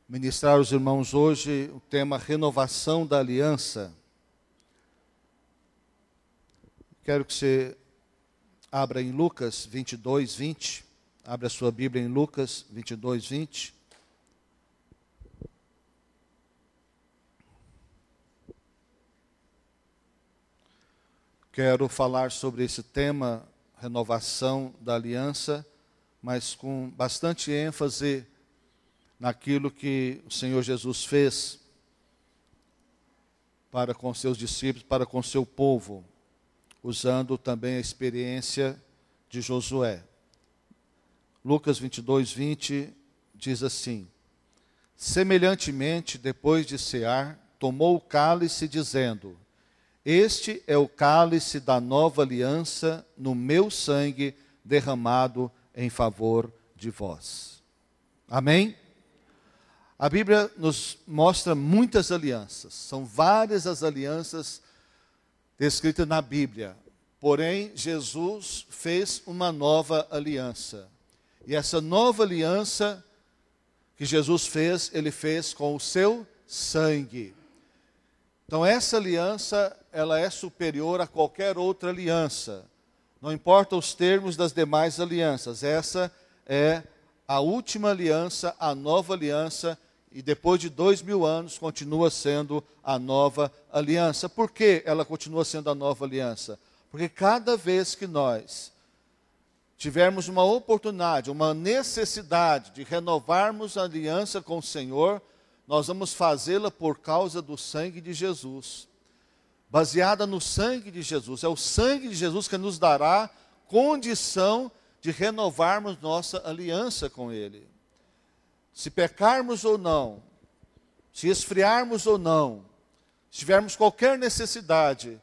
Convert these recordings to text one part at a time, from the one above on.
ministrar aos irmãos hoje o tema renovação da aliança. Quero que você abra em Lucas 22, 20. Abra a sua Bíblia em Lucas 22, 20. Quero falar sobre esse tema, renovação da aliança, mas com bastante ênfase naquilo que o Senhor Jesus fez para com seus discípulos, para com seu povo, usando também a experiência de Josué. Lucas 22, 20 diz assim: semelhantemente, depois de cear, tomou o cálice, dizendo: este é o cálice da nova aliança no meu sangue derramado em favor de vós. Amém? A Bíblia nos mostra muitas alianças. São várias as alianças descritas na Bíblia. Porém, Jesus fez uma nova aliança. E essa nova aliança que Jesus fez, ele fez com o seu sangue. Então essa aliança, ela é superior a qualquer outra aliança. Não importa os termos das demais alianças. Essa é a última aliança, a nova aliança, e depois de 2000 anos continua sendo a nova aliança. Por que ela continua sendo a nova aliança? Porque cada vez que nós tivermos uma oportunidade, uma necessidade de renovarmos a aliança com o Senhor, nós vamos fazê-la por causa do sangue de Jesus. Baseada no sangue de Jesus. É o sangue de Jesus que nos dará condição de renovarmos nossa aliança com Ele. Se pecarmos ou não, se esfriarmos ou não, se tivermos qualquer necessidade,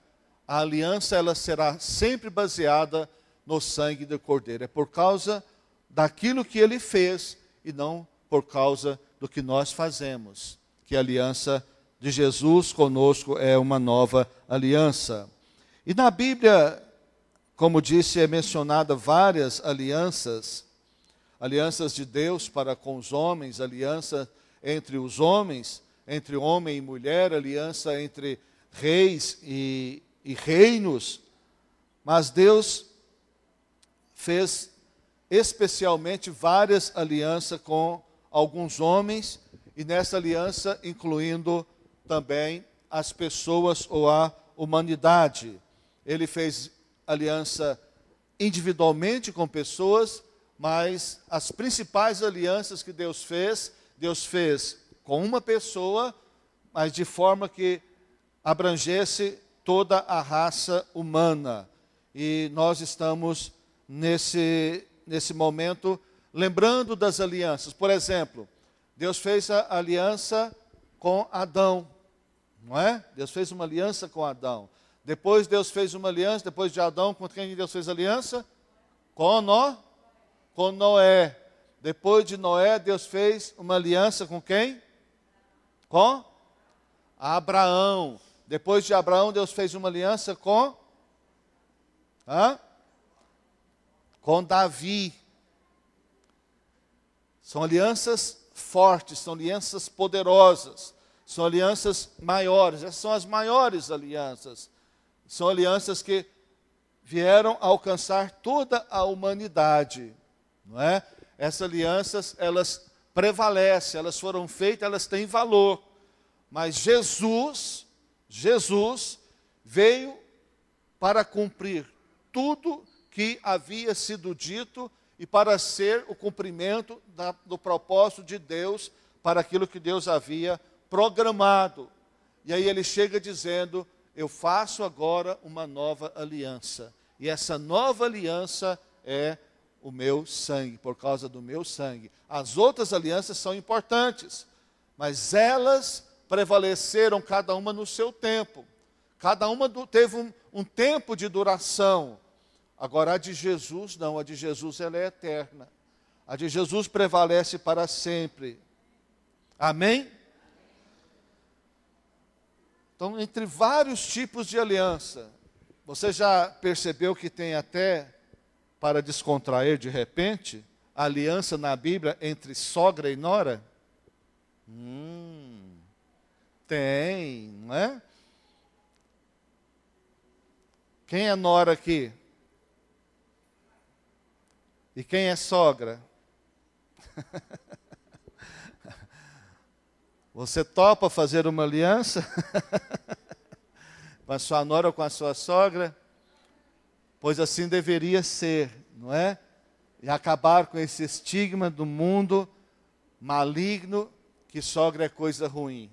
a aliança ela será sempre baseada no sangue do Cordeiro. É por causa daquilo que Ele fez e não por causa do que nós fazemos, que a aliança de Jesus conosco é uma nova aliança. E na Bíblia, como disse, é mencionada várias alianças, alianças de Deus para com os homens, aliança entre os homens, entre homem e mulher, aliança entre reis e reinos, mas Deus fez especialmente várias alianças com alguns homens, e nessa aliança incluindo também as pessoas ou a humanidade. Ele fez aliança individualmente com pessoas, mas as principais alianças que Deus fez com uma pessoa, mas de forma que abrangesse toda a raça humana. E nós estamos nesse momento lembrando das alianças. Por exemplo, Deus fez a aliança com Adão, não é? Deus fez uma aliança com Adão. Depois Deus fez uma aliança, depois de Adão, com quem Deus fez aliança? Com Noé. Depois de Noé, Deus fez uma aliança com quem? Com Abraão. Depois de Abraão, Deus fez uma aliança com Davi. São alianças fortes, são alianças poderosas, são alianças maiores. Essas são as maiores alianças. São alianças que vieram a alcançar toda a humanidade, não é? Essas alianças, elas prevalecem, elas foram feitas, elas têm valor. Mas Jesus veio para cumprir tudo que havia sido dito e para ser o cumprimento do propósito de Deus para aquilo que Deus havia programado. E aí ele chega dizendo: eu faço agora uma nova aliança. E essa nova aliança é o meu sangue, por causa do meu sangue. As outras alianças são importantes, mas elas prevaleceram cada uma no seu tempo. Cada uma teve um tempo de duração. Agora a de Jesus não, a de Jesus ela é eterna. A de Jesus prevalece para sempre. Amém? Então, entre vários tipos de aliança, você já percebeu que tem até, para descontrair de repente, aliança na Bíblia entre sogra e nora? Tem, não é? Quem é nora aqui? E quem é sogra? Você topa fazer uma aliança com a sua nora ou com a sua sogra? Pois assim deveria ser, não é? E acabar com esse estigma do mundo maligno que sogra é coisa ruim.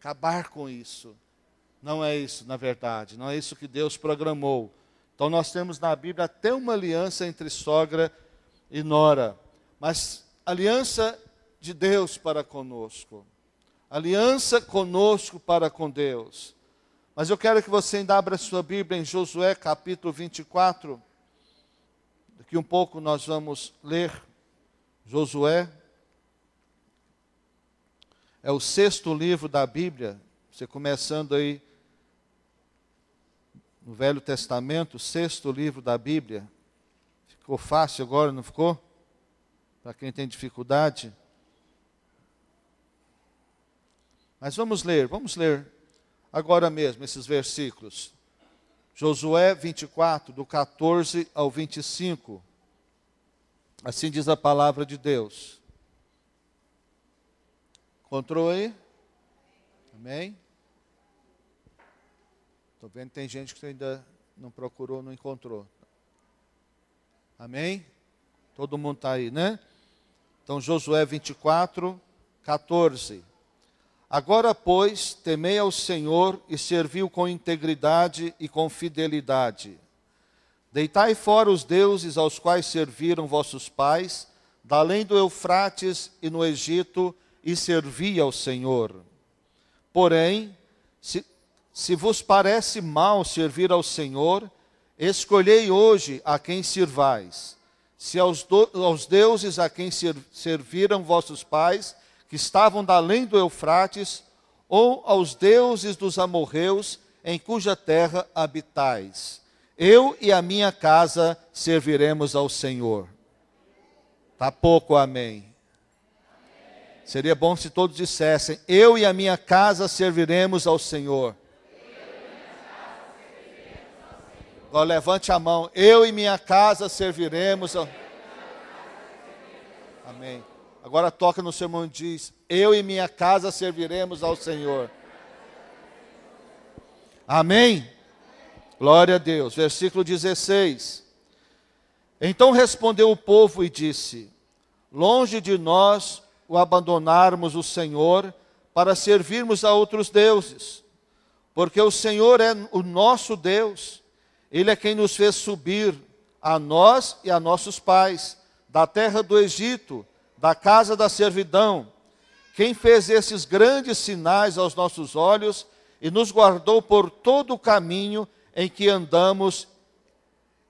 Acabar com isso. Não é isso, na verdade. Não é isso que Deus programou. Então nós temos na Bíblia até uma aliança entre sogra e nora. Mas aliança de Deus para conosco. Aliança conosco para com Deus. Mas eu quero que você ainda abra a sua Bíblia em Josué capítulo 24. Daqui um pouco nós vamos ler Josué. É o 6º livro da Bíblia. Você começando aí no Velho Testamento, o 6º livro da Bíblia. Ficou fácil agora, não ficou? Para quem tem dificuldade. Mas vamos ler agora mesmo esses versículos. Josué 24, do 14 ao 25. Assim diz a palavra de Deus. Encontrou aí? Amém? Estou vendo que tem gente que ainda não procurou, não encontrou. Amém? Todo mundo está aí, né? Então, Josué 24, 14. Agora, pois, temei ao Senhor e servi-o com integridade e com fidelidade. Deitai fora os deuses aos quais serviram vossos pais, da além do Eufrates e no Egito, e servi ao Senhor. Porém, se vos parece mal servir ao Senhor, escolhei hoje a quem sirvais. Se aos deuses a quem serviram vossos pais, que estavam da além do Eufrates, ou aos deuses dos amorreus, em cuja terra habitais. Eu e a minha casa serviremos ao Senhor. Está pouco, amém. Seria bom se todos dissessem, eu e a minha casa serviremos ao Senhor. Agora levante a mão, eu e minha casa serviremos ao... Amém. Agora toca no seu irmão e diz, eu e minha casa serviremos ao Senhor. Amém? Glória a Deus. Versículo 16. Então respondeu o povo e disse, longe de nós o abandonarmos o Senhor para servirmos a outros deuses, porque o Senhor é o nosso Deus, Ele é quem nos fez subir, a nós e a nossos pais, da terra do Egito, da casa da servidão, quem fez esses grandes sinais aos nossos olhos e nos guardou por todo o caminho em que andamos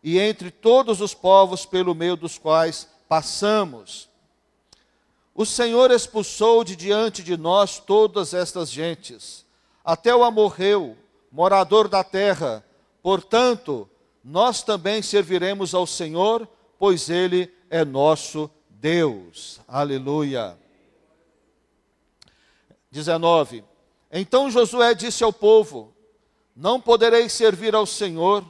e entre todos os povos pelo meio dos quais passamos. O Senhor expulsou de diante de nós todas estas gentes, até o amorreu, morador da terra. Portanto, nós também serviremos ao Senhor, pois Ele é nosso Deus. Aleluia. 19. Então Josué disse ao povo, não podereis servir ao Senhor,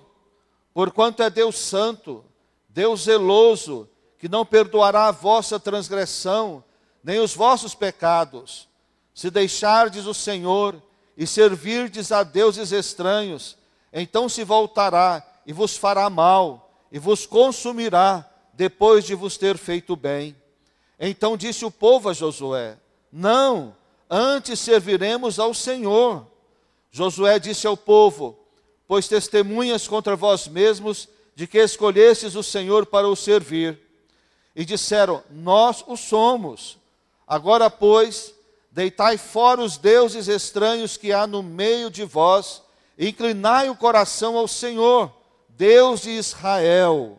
porquanto é Deus santo, Deus zeloso, que não perdoará a vossa transgressão, nem os vossos pecados. Se deixardes o Senhor e servirdes a deuses estranhos, então se voltará e vos fará mal, e vos consumirá, depois de vos ter feito bem. Então disse o povo a Josué, não, antes serviremos ao Senhor. Josué disse ao povo, pois testemunhas contra vós mesmos, de que escolhestes o Senhor para o servir. E disseram, nós o somos. Agora, pois, deitai fora os deuses estranhos que há no meio de vós, e inclinai o coração ao Senhor, Deus de Israel.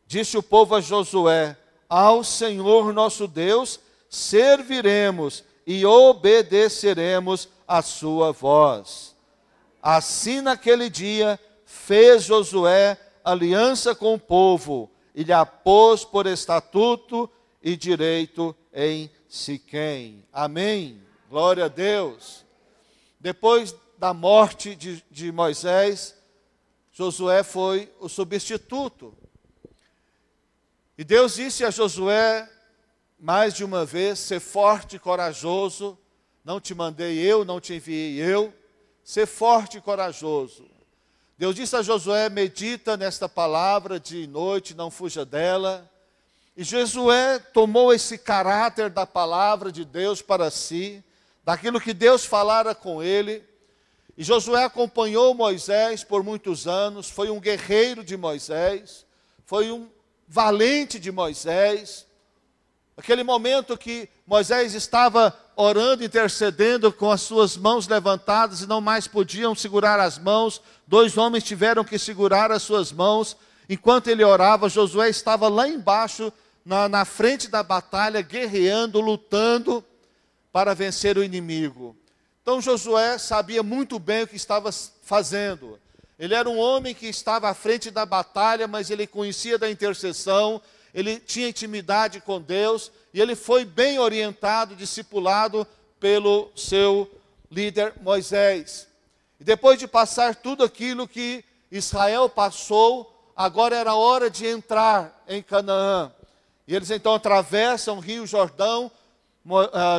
Disse o povo a Josué, ao Senhor nosso Deus serviremos e obedeceremos a sua voz. Assim naquele dia fez Josué aliança com o povo, e lhe a pôs por estatuto e direito em Siquém. Amém. Glória a Deus. Depois da morte de Moisés, Josué foi o substituto. E Deus disse a Josué, mais de uma vez: ser forte e corajoso, não te mandei eu, não te enviei eu, ser forte e corajoso. Deus disse a Josué: medita nesta palavra dia e noite, não fuja dela. E Josué tomou esse caráter da palavra de Deus para si, daquilo que Deus falara com ele. E Josué acompanhou Moisés por muitos anos, foi um guerreiro de Moisés, foi um valente de Moisés. Aquele momento que Moisés estava orando, intercedendo com as suas mãos levantadas e não mais podiam segurar as mãos, 2 homens tiveram que segurar as suas mãos. Enquanto ele orava, Josué estava lá embaixo, na frente da batalha, guerreando, lutando para vencer o inimigo. Então Josué sabia muito bem o que estava fazendo. Ele era um homem que estava à frente da batalha, mas ele conhecia da intercessão, ele tinha intimidade com Deus, e ele foi bem orientado, discipulado pelo seu líder Moisés. E depois de passar tudo aquilo que Israel passou, agora era hora de entrar em Canaã. E eles então atravessam o rio Jordão.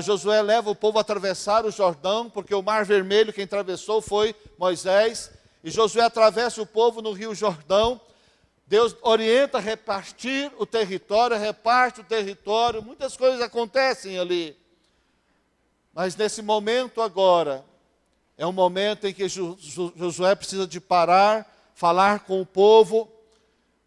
Josué leva o povo a atravessar o Jordão, porque o Mar Vermelho quem atravessou foi Moisés. E Josué atravessa o povo no rio Jordão. Deus orienta a repartir o território, reparte o território, muitas coisas acontecem ali. Mas nesse momento agora, é um momento em que Josué precisa de parar, falar com o povo,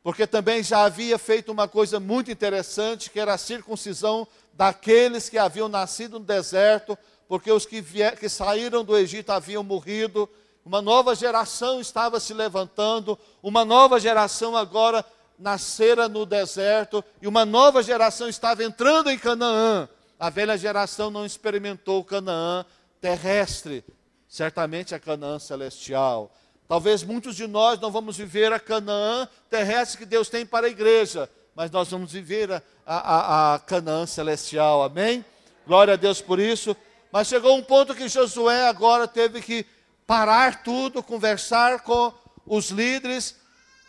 porque também já havia feito uma coisa muito interessante, que era a circuncisão daqueles que haviam nascido no deserto, porque os que saíram do Egito haviam morrido. Uma nova geração estava se levantando, uma nova geração agora nascera no deserto, e uma nova geração estava entrando em Canaã. A velha geração não experimentou o Canaã terrestre, certamente a Canaã celestial. Talvez muitos de nós não vamos viver a Canaã terrestre que Deus tem para a igreja, mas nós vamos viver a Canaã celestial, amém? Glória a Deus por isso. Mas chegou um ponto que Josué agora teve que parar tudo, conversar com os líderes,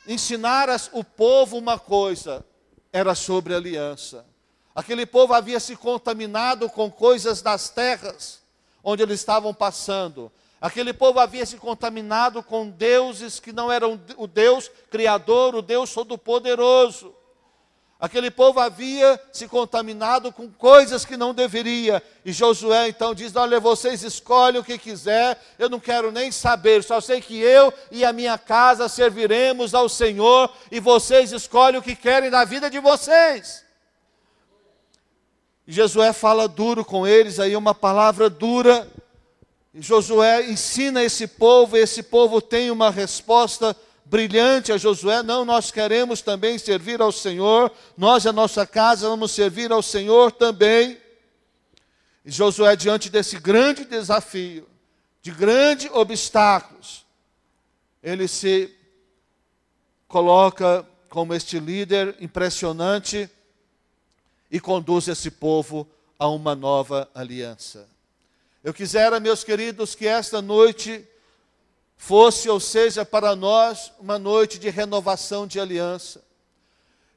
ensinar o povo uma coisa, era sobre aliança. Aquele povo havia se contaminado com coisas das terras onde eles estavam passando. Aquele povo havia se contaminado com deuses que não eram o Deus Criador, o Deus Todo-Poderoso. Aquele povo havia se contaminado com coisas que não deveria. E Josué então diz: olha, vocês escolhem o que quiser, eu não quero nem saber, só sei que eu e a minha casa serviremos ao Senhor, e vocês escolhem o que querem da vida de vocês. E Josué fala duro com eles, aí uma palavra dura. E Josué ensina esse povo tem uma resposta brilhante a Josué: não, nós queremos também servir ao Senhor, nós e a nossa casa vamos servir ao Senhor também. E Josué, diante desse grande desafio, de grandes obstáculos, ele se coloca como este líder impressionante e conduz esse povo a uma nova aliança. Eu quisera, meus queridos, que esta noite fosse, ou seja, para nós, uma noite de renovação de aliança.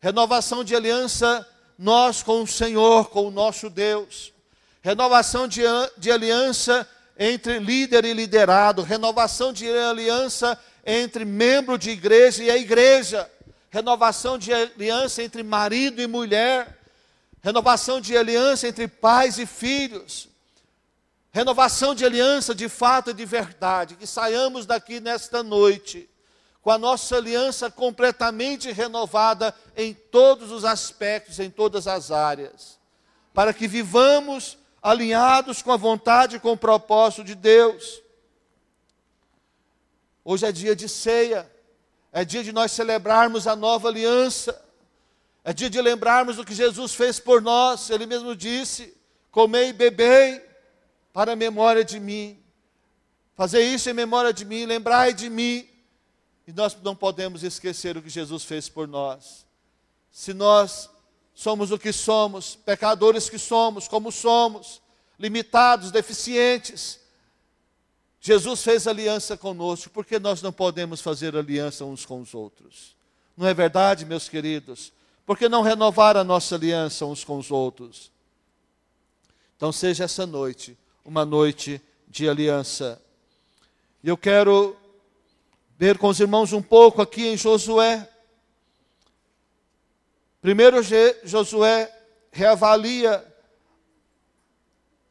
Renovação de aliança, nós com o Senhor, com o nosso Deus. Renovação de aliança entre líder e liderado. Renovação de aliança entre membro de igreja e a igreja. Renovação de aliança entre marido e mulher. Renovação de aliança entre pais e filhos. Renovação de aliança de fato e de verdade. Que saiamos daqui nesta noite com a nossa aliança completamente renovada em todos os aspectos, em todas as áreas. Para que vivamos alinhados com a vontade e com o propósito de Deus. Hoje é dia de ceia. É dia de nós celebrarmos a nova aliança. É dia de lembrarmos o que Jesus fez por nós. Ele mesmo disse: comei e bebei para a memória de mim. Fazer isso em memória de mim, lembrai de mim. E nós não podemos esquecer o que Jesus fez por nós. Se nós somos o que somos, pecadores que somos, como somos, limitados, deficientes, Jesus fez aliança conosco, por que nós não podemos fazer aliança uns com os outros? Não é verdade, meus queridos? Por que não renovar a nossa aliança uns com os outros? Então seja essa noite uma noite de aliança. E eu quero ver com os irmãos um pouco aqui em Josué. Primeiro Josué reavalia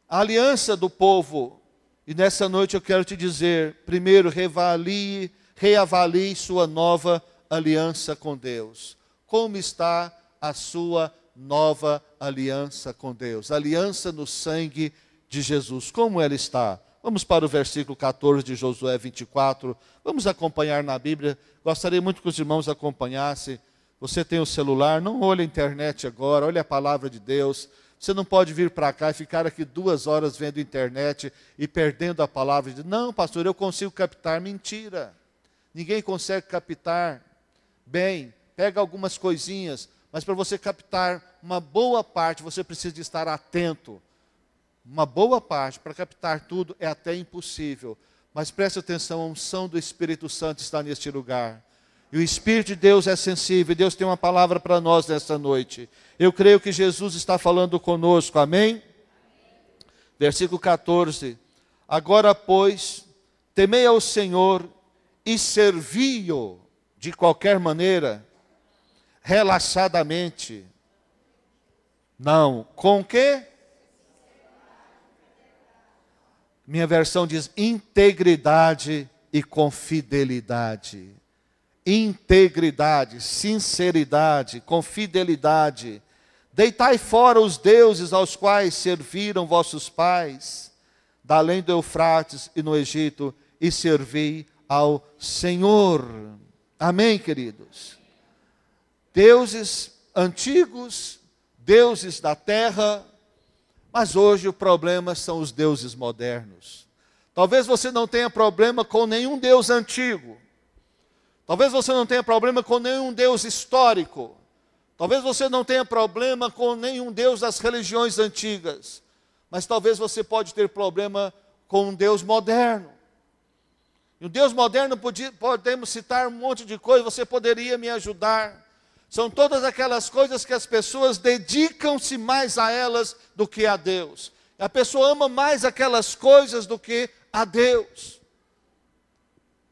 a aliança do povo. E nessa noite eu quero te dizer, primeiro, reavalie sua nova aliança com Deus. Como está a sua nova aliança com Deus? Aliança no sangue de Jesus. Como ela está? Vamos para o versículo 14 de Josué 24. Vamos acompanhar na Bíblia. Gostaria muito que os irmãos acompanhassem. Você tem o celular, não olhe a internet agora, olhe a palavra de Deus. Você não pode vir para cá e ficar aqui 2 horas vendo internet e perdendo a palavra de Deus. Não, pastor, eu consigo captar. Mentira. Ninguém consegue captar bem. Pega algumas coisinhas, mas para você captar uma boa parte, você precisa de estar atento. Uma boa parte, para captar tudo, é até impossível. Mas preste atenção, a unção do Espírito Santo está neste lugar. E o Espírito de Deus é sensível, Deus tem uma palavra para nós nesta noite. Eu creio que Jesus está falando conosco, amém? Versículo 14. Agora, pois, temei ao Senhor e servi-o de qualquer maneira, relaxadamente. Não, com o quê? Minha versão diz integridade e com fidelidade. Integridade, sinceridade, com fidelidade. Deitai fora os deuses aos quais serviram vossos pais, da além do Eufrates e no Egito, e servi ao Senhor. Amém, queridos? Deuses antigos, deuses da terra, mas hoje o problema são os deuses modernos. Talvez você não tenha problema com nenhum deus antigo. Talvez você não tenha problema com nenhum Deus histórico. Talvez você não tenha problema com nenhum Deus das religiões antigas. Mas talvez você pode ter problema com um Deus moderno. E o Deus moderno, podemos citar um monte de coisas, você poderia me ajudar. São todas aquelas coisas que as pessoas dedicam-se mais a elas do que a Deus. A pessoa ama mais aquelas coisas do que a Deus.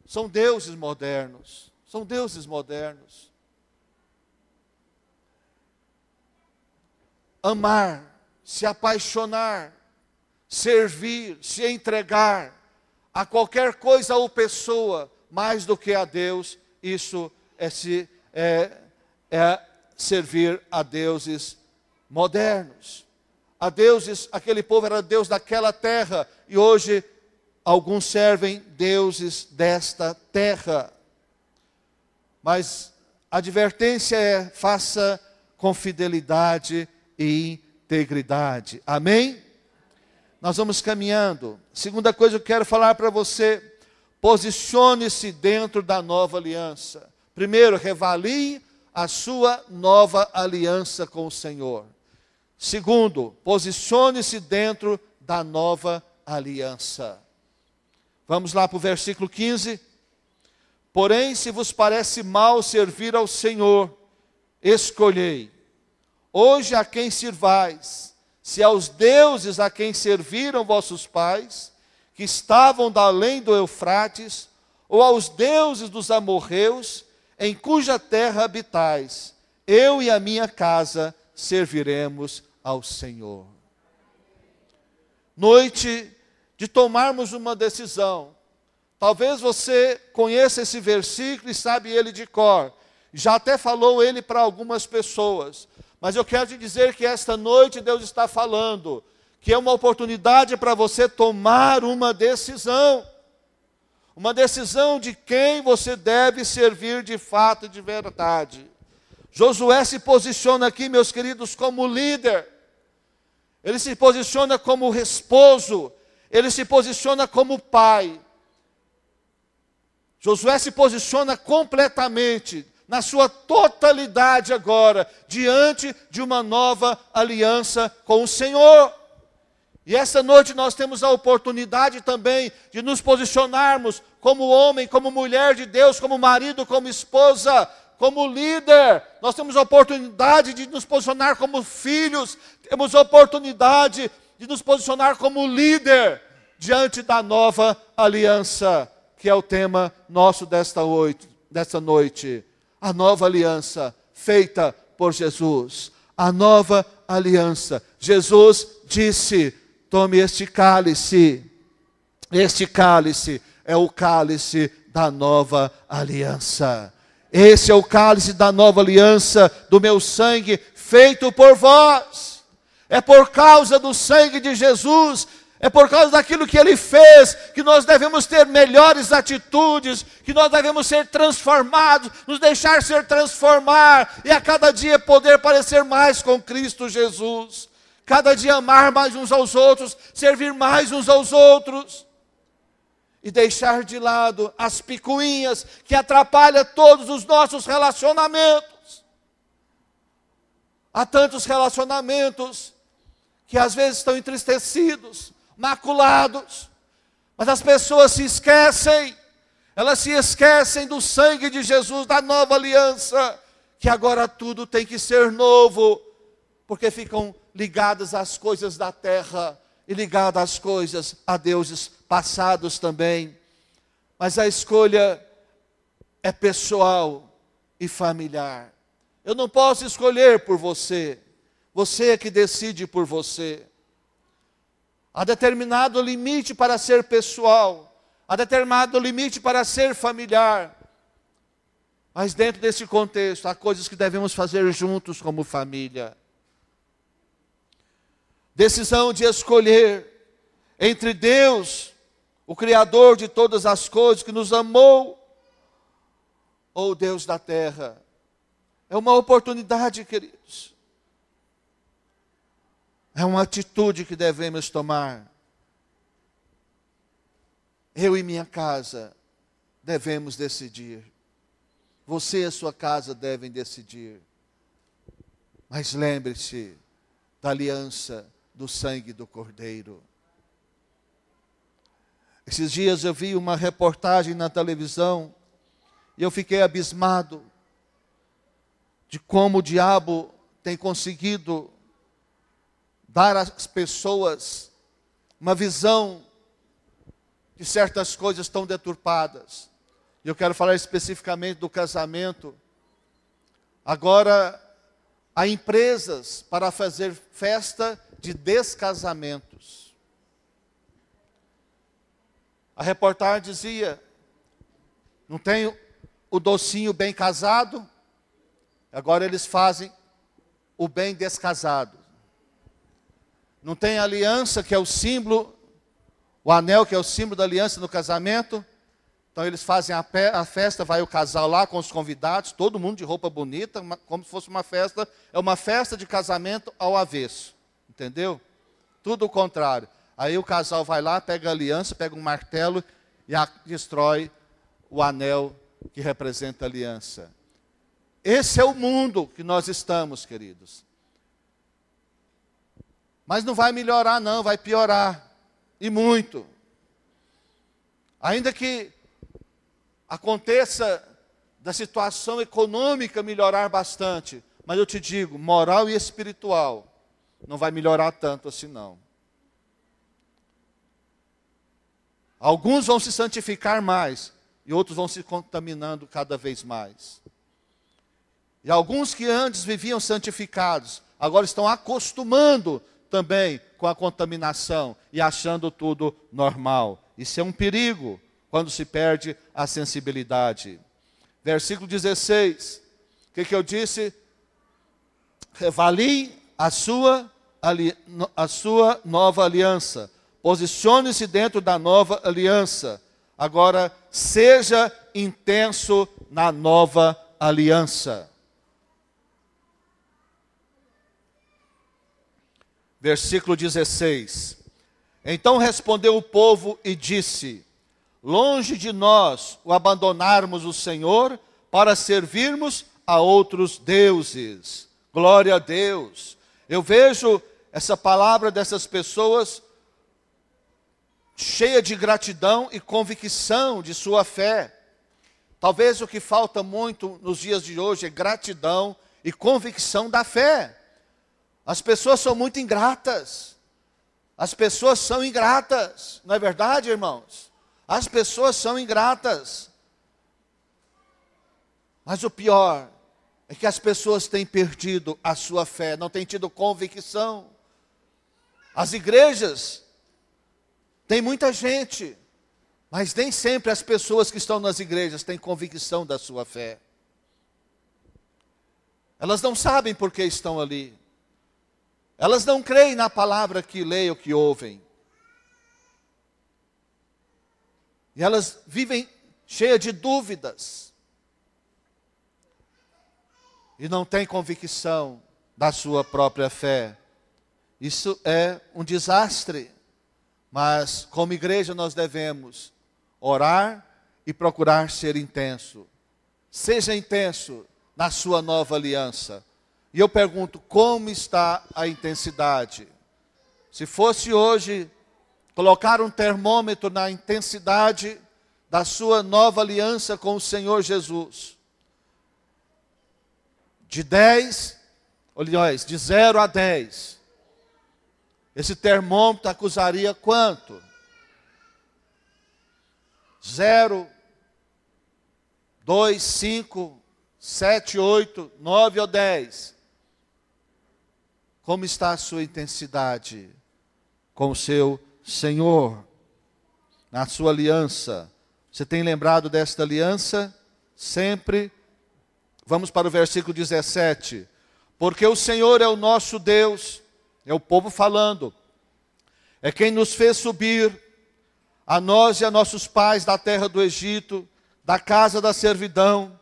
São deuses modernos. São deuses modernos. Amar, se apaixonar, servir, se entregar a qualquer coisa ou pessoa, mais do que a Deus, isso é servir a deuses modernos. A deuses, aquele povo era Deus daquela terra, e hoje alguns servem deuses desta terra. Mas a advertência é, faça com fidelidade e integridade. Amém? Nós vamos caminhando. Segunda coisa que eu quero falar para você, posicione-se dentro da nova aliança. Primeiro, reavalie a sua nova aliança com o Senhor. Segundo, posicione-se dentro da nova aliança. Vamos lá para o versículo 15. Porém, se vos parece mal servir ao Senhor, escolhei hoje a quem sirvais, se aos deuses a quem serviram vossos pais, que estavam da além do Eufrates, ou aos deuses dos amorreus, em cuja terra habitais, eu e a minha casa serviremos ao Senhor. Noite de tomarmos uma decisão. Talvez você conheça esse versículo e sabe ele de cor. Já até falou ele para algumas pessoas. Mas eu quero te dizer que esta noite Deus está falando que é uma oportunidade para você tomar uma decisão. Uma decisão de quem você deve servir de fato e de verdade. Josué se posiciona aqui, meus queridos, como líder. Ele se posiciona como esposo. Ele se posiciona como pai. Josué se posiciona completamente, na sua totalidade agora, diante de uma nova aliança com o Senhor. E essa noite nós temos a oportunidade também de nos posicionarmos como homem, como mulher de Deus, como marido, como esposa, como líder. Nós temos a oportunidade de nos posicionar como filhos, temos a oportunidade de nos posicionar como líder diante da nova aliança, que é o tema nosso desta noite. A nova aliança feita por Jesus. A nova aliança. Jesus disse: tome este cálice. Este cálice é o cálice da nova aliança. Esse é o cálice da nova aliança, do meu sangue, feito por vós. É por causa do sangue de Jesus, é por causa daquilo que Ele fez, que nós devemos ter melhores atitudes, que nós devemos ser transformados, nos deixar ser transformar, e a cada dia poder parecer mais com Cristo Jesus. Cada dia amar mais uns aos outros, servir mais uns aos outros. E deixar de lado as picuinhas que atrapalham todos os nossos relacionamentos. Há tantos relacionamentos que às vezes estão entristecidos, maculados, mas as pessoas se esquecem, elas se esquecem do sangue de Jesus, da nova aliança, que agora tudo tem que ser novo, porque ficam ligadas às coisas da terra, e ligadas às coisas, a deuses passados também. Mas a escolha é pessoal e familiar. Eu não posso escolher por você, você é que decide por você. Há determinado limite para ser pessoal, há determinado limite para ser familiar. Mas dentro desse contexto, há coisas que devemos fazer juntos como família. Decisão de escolher entre Deus, o Criador de todas as coisas, que nos amou, ou o Deus da terra. É uma oportunidade, queridos. É uma atitude que devemos tomar. Eu e minha casa devemos decidir. Você e a sua casa devem decidir. Mas lembre-se da aliança do sangue do Cordeiro. Esses dias eu vi uma reportagem na televisão e eu fiquei abismado de como o diabo tem conseguido dar às pessoas uma visão de certas coisas tão deturpadas. E eu quero falar especificamente do casamento. Agora, há empresas para fazer festa de descasamentos. A reportagem dizia: não tem o docinho bem casado, agora eles fazem o bem descasado. Não tem a aliança, que é o símbolo, o anel, que é o símbolo da aliança no casamento. Então eles fazem a festa, vai o casal lá com os convidados, todo mundo de roupa bonita, como se fosse uma festa. É uma festa de casamento ao avesso. Entendeu? Tudo o contrário. Aí o casal vai lá, pega a aliança, pega um martelo e destrói o anel que representa a aliança. Esse é o mundo que nós estamos, queridos. Mas não vai melhorar não, vai piorar. E muito. Ainda que aconteça da situação econômica melhorar bastante, mas eu te digo, moral e espiritual, não vai melhorar tanto assim não. Alguns vão se santificar mais, e outros vão se contaminando cada vez mais. E alguns que antes viviam santificados, agora estão acostumando também com a contaminação e achando tudo normal. Isso é um perigo quando se perde a sensibilidade. Versículo 16, o que eu disse? Avalie a sua nova aliança. Posicione-se dentro da nova aliança. Agora, seja intenso na nova aliança. Versículo 16. Então respondeu o povo e disse: longe de nós o abandonarmos o Senhor para servirmos a outros deuses. Glória a Deus. Eu vejo essa palavra dessas pessoas cheia de gratidão e convicção de sua fé. Talvez o que falta muito nos dias de hoje é gratidão e convicção da fé. As pessoas são muito ingratas. As pessoas são ingratas. Não é verdade, irmãos? As pessoas são ingratas. Mas o pior é que as pessoas têm perdido a sua fé, não têm tido convicção. As igrejas têm muita gente, mas nem sempre as pessoas que estão nas igrejas têm convicção da sua fé. Elas não sabem por que estão ali. Elas não creem na palavra que leem ou que ouvem. E elas vivem cheias de dúvidas. E não têm convicção da sua própria fé. Isso é um desastre. Mas como igreja nós devemos orar e procurar ser intenso. Seja intenso na sua nova aliança. E eu pergunto, como está a intensidade? Se fosse hoje colocar um termômetro na intensidade da sua nova aliança com o Senhor Jesus, de 0 a 10, esse termômetro acusaria quanto? 0, 2, 5, 7, 8, 9 ou 10. Como está a sua intensidade com o seu Senhor? Na sua aliança. Você tem lembrado desta aliança? Sempre. Vamos para o versículo 17. Porque o Senhor é o nosso Deus, é o povo falando, é quem nos fez subir, a nós e a nossos pais da terra do Egito, da casa da servidão,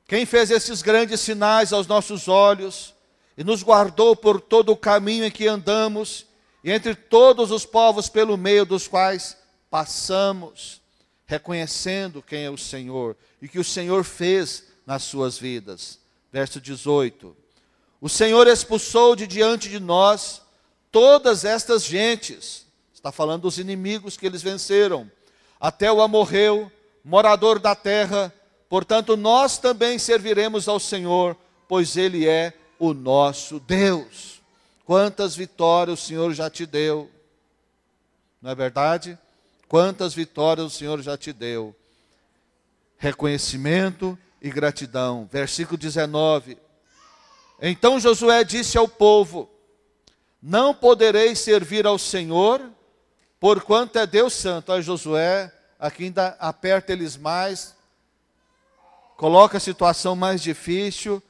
quem fez esses grandes sinais aos nossos olhos, e nos guardou por todo o caminho em que andamos, e entre todos os povos pelo meio dos quais passamos, reconhecendo quem é o Senhor, e que o Senhor fez nas suas vidas. Verso 18. O Senhor expulsou de diante de nós todas estas gentes, está falando dos inimigos que eles venceram, até o amorreu, morador da terra, portanto nós também serviremos ao Senhor, pois Ele é o nosso Deus. Quantas vitórias o Senhor já te deu, não é verdade? Quantas vitórias o Senhor já te deu. Reconhecimento e gratidão. Versículo 19. Então Josué disse ao povo: não podereis servir ao Senhor, porquanto é Deus santo. Aí Josué, aqui ainda aperta eles mais, coloca a situação mais difícil,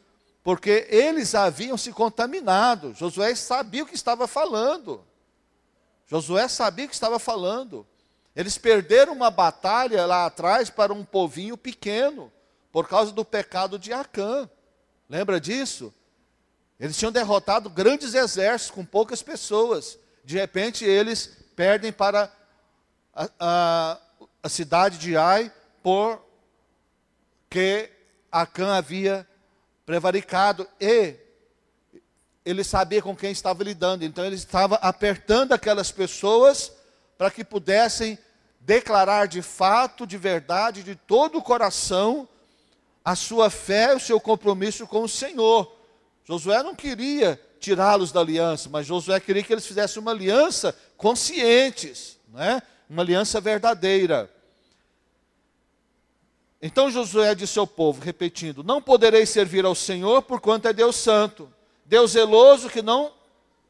porque eles haviam se contaminado. Josué sabia o que estava falando. Josué sabia o que estava falando. Eles perderam uma batalha lá atrás para um povinho pequeno, por causa do pecado de Acã. Lembra disso? Eles tinham derrotado grandes exércitos com poucas pessoas. De repente eles perdem para a cidade de Ai, porque Acã havia prevaricado e ele sabia com quem estava lidando. Então ele estava apertando aquelas pessoas para que pudessem declarar de fato, de verdade, de todo o coração, a sua fé, o seu compromisso com o Senhor. Josué não queria tirá-los da aliança, mas Josué queria que eles fizessem uma aliança conscientes, né? Uma aliança verdadeira. Então Josué disse ao povo, repetindo: não podereis servir ao Senhor, porquanto é Deus santo, Deus zeloso, que não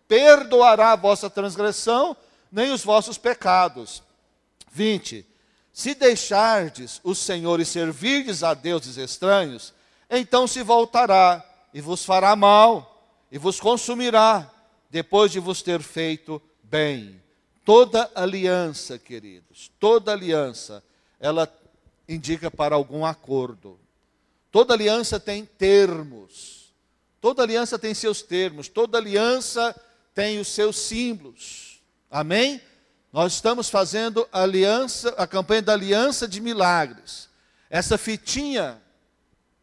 perdoará a vossa transgressão, nem os vossos pecados. 20. Se deixardes o Senhor e servirdes a deuses estranhos, então se voltará e vos fará mal, e vos consumirá, depois de vos ter feito bem. Toda aliança, queridos, toda aliança, ela indica para algum acordo. Toda aliança tem termos. Toda aliança tem seus termos. Toda aliança tem os seus símbolos. Amém? Nós estamos fazendo a campanha da aliança de milagres. Essa fitinha,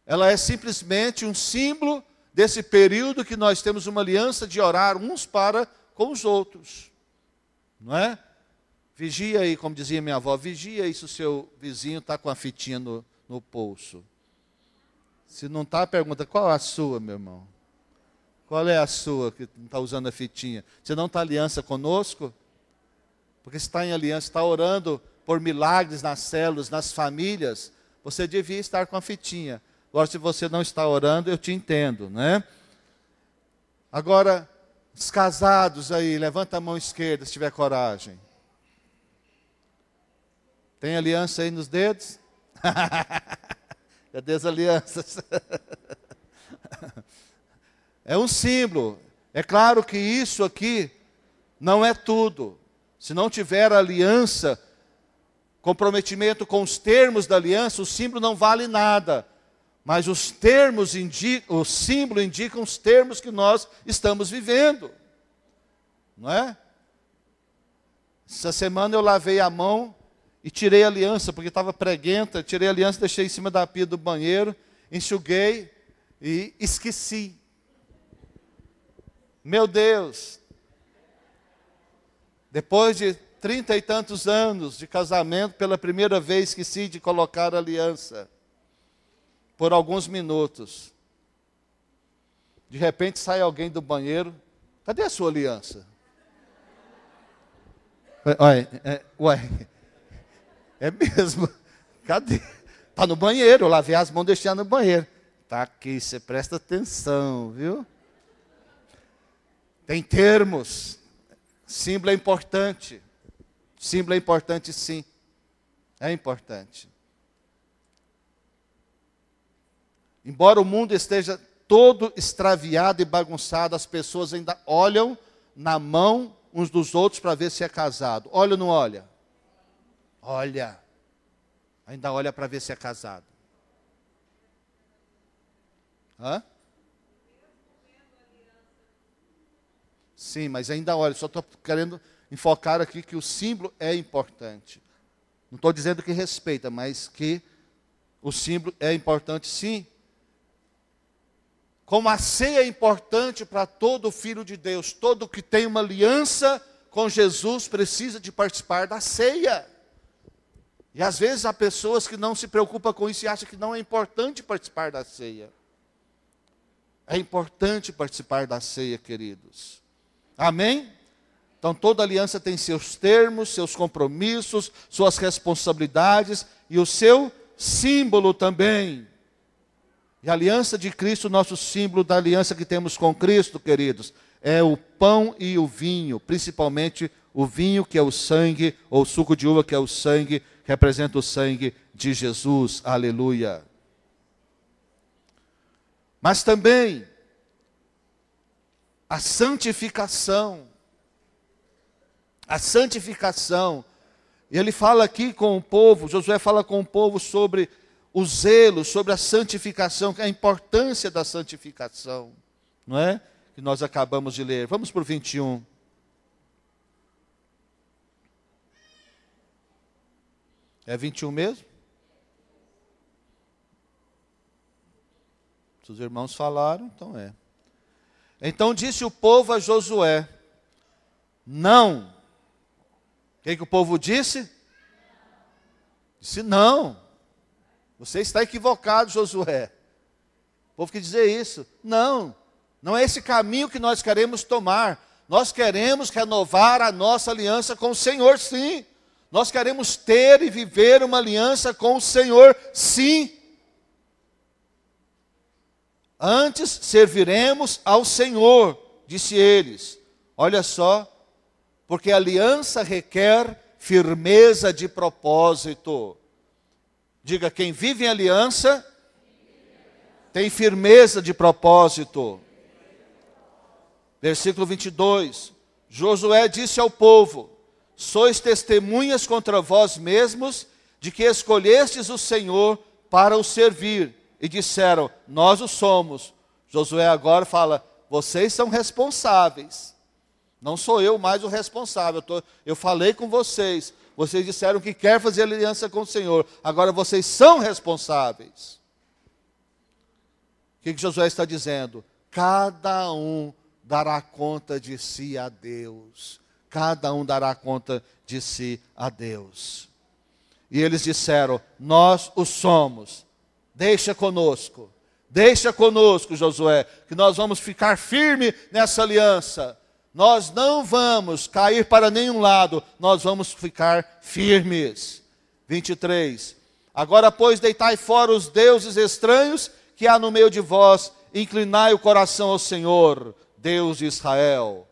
ela é simplesmente um símbolo desse período que nós temos uma aliança de orar uns para com os outros. Não é? Vigia aí, como dizia minha avó, vigia aí se o seu vizinho está com a fitinha no pulso. Se não está, pergunta, qual é a sua, meu irmão? Qual é a sua que não está usando a fitinha? Você não está em aliança conosco? Porque se está em aliança, está orando por milagres nas células, nas famílias, você devia estar com a fitinha. Agora, se você não está orando, eu te entendo, né? Agora, os casados aí, levanta a mão esquerda se tiver coragem. Tem aliança aí nos dedos? Cadê as alianças? É um símbolo. É claro que isso aqui não é tudo. Se não tiver aliança, comprometimento com os termos da aliança, o símbolo não vale nada. Mas os termos o símbolo indicam os termos que nós estamos vivendo. Não é? Essa semana eu lavei a mão e tirei a aliança, porque estava preguenta, tirei a aliança, deixei em cima da pia do banheiro, enxuguei e esqueci. Meu Deus! Depois de 30 e tantos anos de casamento, pela primeira vez esqueci de colocar a aliança. Por alguns minutos. De repente sai alguém do banheiro. Cadê a sua aliança? Ué, é mesmo. Cadê? Está no banheiro, eu lavei as mãos, deixei no banheiro. Está aqui, você presta atenção, viu? Tem termos. Símbolo é importante. Símbolo é importante, sim. É importante. Embora o mundo esteja todo extraviado e bagunçado, as pessoas ainda olham na mão uns dos outros para ver se é casado. Olha ou não olha? Olha. Ainda olha para ver se é casado. Hã? Sim, mas ainda olha. Só estou querendo enfocar aqui que o símbolo é importante. Não estou dizendo que respeita, mas que o símbolo é importante, sim. Como a ceia é importante para todo filho de Deus, todo que tem uma aliança com Jesus precisa de participar da ceia. E às vezes há pessoas que não se preocupam com isso e acham que não é importante participar da ceia. É importante participar da ceia, queridos. Amém? Então toda aliança tem seus termos, seus compromissos, suas responsabilidades e o seu símbolo também. E a aliança de Cristo, nosso símbolo da aliança que temos com Cristo, queridos, é o pão e o vinho, principalmente o vinho que é o sangue, ou o suco de uva que é o sangue, que representa o sangue de Jesus, aleluia. Mas também a santificação, e ele fala aqui com o povo, Josué fala com o povo sobre o zelo, sobre a santificação, a importância da santificação, não é? Que nós acabamos de ler. Vamos para o 21. É 21 mesmo? Se os irmãos falaram, então é. Então disse o povo a Josué, não. O que o povo disse? Disse não. Você está equivocado, Josué. O povo quer dizer isso. Não, não é esse caminho que nós queremos tomar. Nós queremos renovar a nossa aliança com o Senhor, sim. Nós queremos ter e viver uma aliança com o Senhor, sim. Antes serviremos ao Senhor, disse eles. Olha só, porque a aliança requer firmeza de propósito. Diga, quem vive em aliança tem firmeza de propósito. Versículo 22. Josué disse ao povo, sois testemunhas contra vós mesmos de que escolhestes o Senhor para o servir. E disseram, nós o somos. Josué agora fala, vocês são responsáveis. Não sou eu mais o responsável. Eu falei com vocês. Vocês disseram que quer fazer aliança com o Senhor. Agora vocês são responsáveis. O que Josué está dizendo? Cada um dará conta de si a Deus. cada um dará conta de si a Deus. E eles disseram: nós o somos, deixa conosco, Josué, que nós vamos ficar firme nessa aliança. Nós não vamos cair para nenhum lado, nós vamos ficar firmes. 23. Agora, pois, deitai fora os deuses estranhos que há no meio de vós, inclinai o coração ao Senhor, Deus de Israel.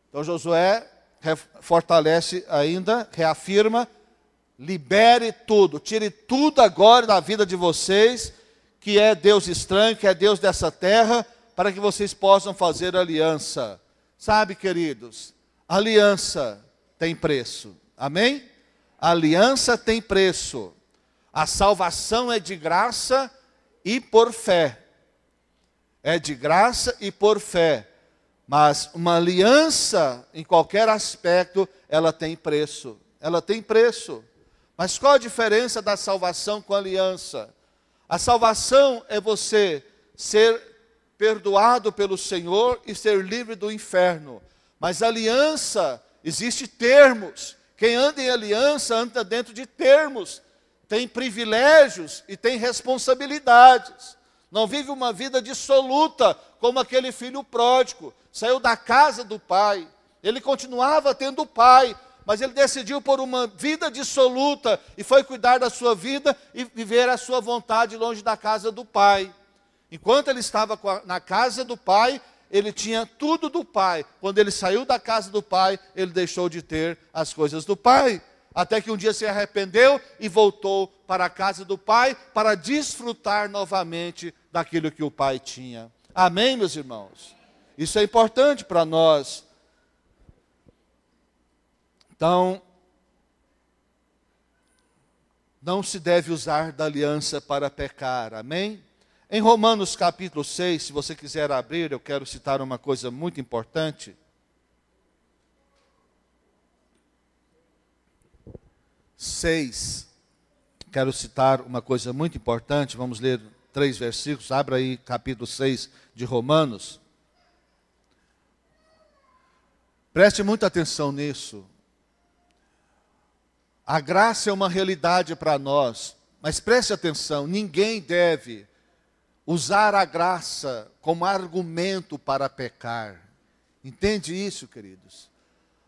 Então Josué fortalece ainda, reafirma: libere tudo, tire tudo agora da vida de vocês, que é Deus estranho, que é Deus dessa terra, para que vocês possam fazer aliança. Sabe, queridos, aliança tem preço, amém? Aliança tem preço. A salvação é de graça e por fé. É de graça e por fé. Mas uma aliança, em qualquer aspecto, ela tem preço. Ela tem preço. Mas qual a diferença da salvação com a aliança? A salvação é você ser perdoado pelo Senhor e ser livre do inferno. Mas a aliança, existe termos. Quem anda em aliança anda dentro de termos. Tem privilégios e tem responsabilidades. Não vive uma vida dissoluta, como aquele filho pródigo. Saiu da casa do pai. Ele continuava tendo pai, mas ele decidiu por uma vida dissoluta e foi cuidar da sua vida e viver a sua vontade longe da casa do pai. Enquanto ele estava na casa do pai, ele tinha tudo do pai. Quando ele saiu da casa do pai, ele deixou de ter as coisas do pai. Até que um dia se arrependeu e voltou para a casa do pai para desfrutar novamente daquilo que o pai tinha. Amém, meus irmãos? Isso é importante para nós. Então, não se deve usar da aliança para pecar, amém? Em Romanos capítulo 6, se você quiser abrir, eu quero citar uma coisa muito importante. 6, quero citar uma coisa muito importante, vamos ler 3 versículos, abra aí capítulo 6 de Romanos. Preste muita atenção nisso. A graça é uma realidade para nós, mas preste atenção, ninguém deve usar a graça como argumento para pecar. Entende isso, queridos?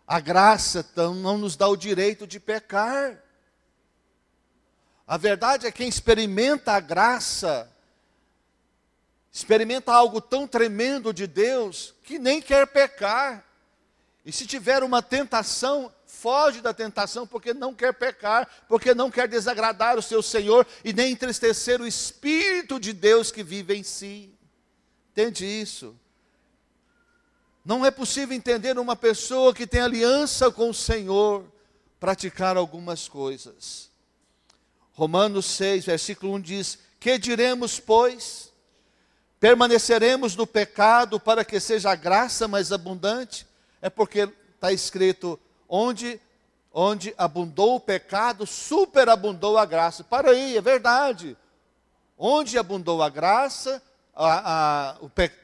A graça não nos dá o direito de pecar. A verdade é que quem experimenta a graça, experimenta algo tão tremendo de Deus, que nem quer pecar. E se tiver uma tentação, foge da tentação porque não quer pecar, porque não quer desagradar o seu Senhor e nem entristecer o Espírito de Deus que vive em si. Entende isso? Não é possível entender uma pessoa que tem aliança com o Senhor praticar algumas coisas. Romanos 6, versículo 1 diz: que diremos, pois? Permaneceremos no pecado para que seja a graça mais abundante? É porque está escrito: onde abundou o pecado, superabundou a graça. Para aí, é verdade. Onde abundou a graça,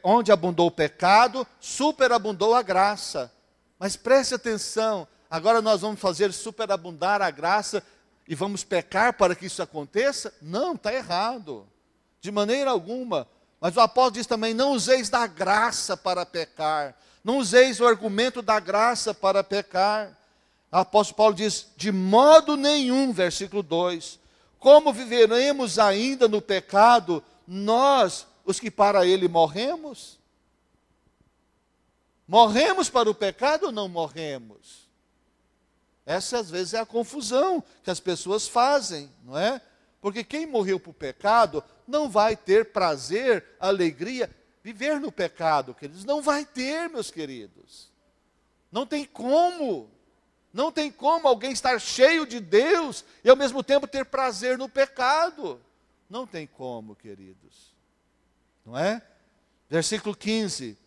onde abundou o pecado, superabundou a graça. Mas preste atenção, agora nós vamos fazer superabundar a graça e vamos pecar para que isso aconteça? Não, está errado, de maneira alguma. Mas o apóstolo diz também: não useis da graça para pecar. Não useis o argumento da graça para pecar. O apóstolo Paulo diz: de modo nenhum, versículo 2. Como viveremos ainda no pecado, nós, os que para ele morremos? Morremos para o pecado ou não morremos? Essa às vezes é a confusão que as pessoas fazem, não é? Porque quem morreu para o pecado não vai ter prazer, alegria, viver no pecado, queridos. Não vai ter, meus queridos. Não tem como. Não tem como alguém estar cheio de Deus e ao mesmo tempo ter prazer no pecado. Não tem como, queridos. Não é? Versículo 15.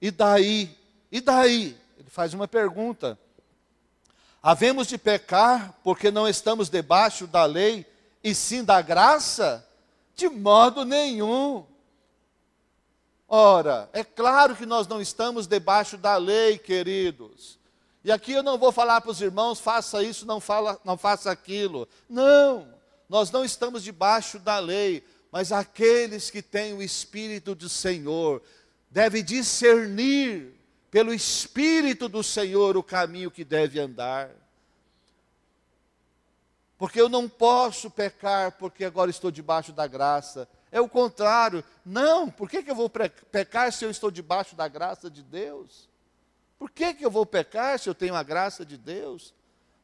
E daí? E daí? Ele faz uma pergunta. Havemos de pecar porque não estamos debaixo da lei e sim da graça? De modo nenhum. Ora, é claro que nós não estamos debaixo da lei, queridos. E aqui eu não vou falar para os irmãos, faça isso, não faça aquilo. Não, nós não estamos debaixo da lei, mas aqueles que têm o Espírito do Senhor devem discernir pelo Espírito do Senhor o caminho que deve andar. Porque eu não posso pecar porque agora estou debaixo da graça. É o contrário. Não, por que eu vou pecar se eu estou debaixo da graça de Deus? Por que eu vou pecar se eu tenho a graça de Deus?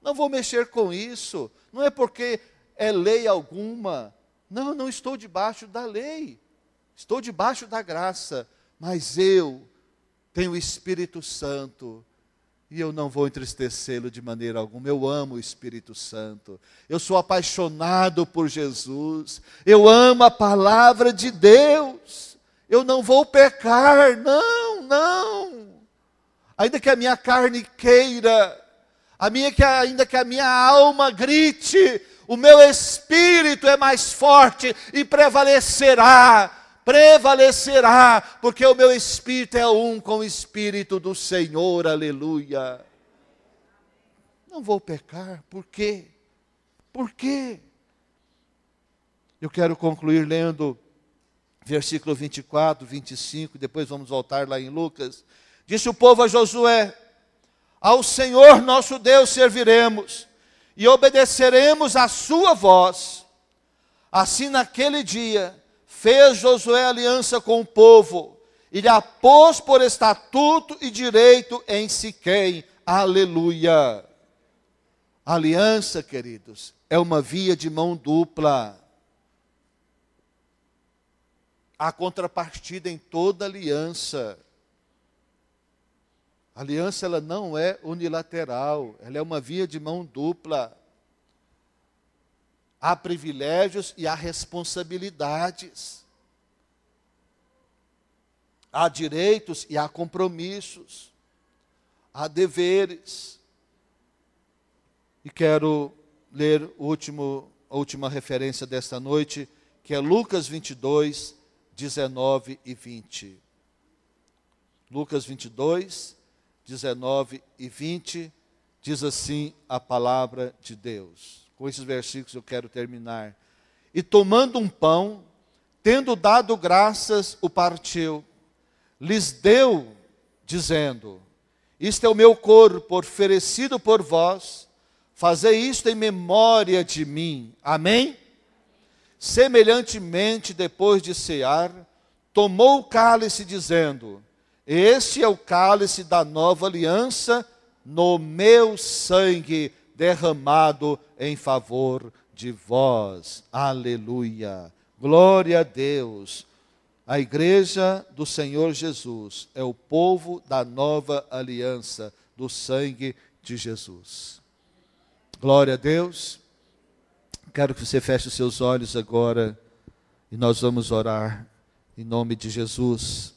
Não vou mexer com isso. Não é porque é lei alguma. Não, não estou debaixo da lei. Estou debaixo da graça. Mas eu tenho o Espírito Santo. E eu não vou entristecê-lo de maneira alguma. Eu amo o Espírito Santo. Eu sou apaixonado por Jesus. Eu amo a palavra de Deus. Eu não vou pecar. Não, não. Ainda que a minha carne queira, ainda que a minha alma grite, o meu espírito é mais forte e prevalecerá, porque o meu espírito é um com o Espírito do Senhor, aleluia. Não vou pecar, por quê? Por quê? Eu quero concluir lendo versículo 24, 25, depois vamos voltar lá em Lucas. Disse o povo a Josué: ao Senhor nosso Deus serviremos, e obedeceremos à sua voz. Assim naquele dia, fez Josué aliança com o povo, e lhe a pôs por estatuto e direito em Siquém. Aleluia! Aliança, queridos, é uma via de mão dupla. Há contrapartida em toda aliança. A aliança, ela não é unilateral, ela é uma via de mão dupla. Há privilégios e há responsabilidades. Há direitos e há compromissos. Há deveres. E quero ler a última referência desta noite, que é Lucas 22, 19 e 20. Lucas 22, 19 e 20, diz assim a palavra de Deus. Com esses versículos eu quero terminar. E tomando um pão, tendo dado graças, o partiu, lhes deu, dizendo: isto é o meu corpo oferecido por vós, fazei isto em memória de mim. Amém? Semelhantemente, depois de cear, tomou o cálice, dizendo: este é o cálice da nova aliança, no meu sangue derramado em favor de vós. Aleluia. Glória a Deus. A igreja do Senhor Jesus é o povo da nova aliança, do sangue de Jesus. Glória a Deus. Quero que você feche os seus olhos agora e nós vamos orar em nome de Jesus.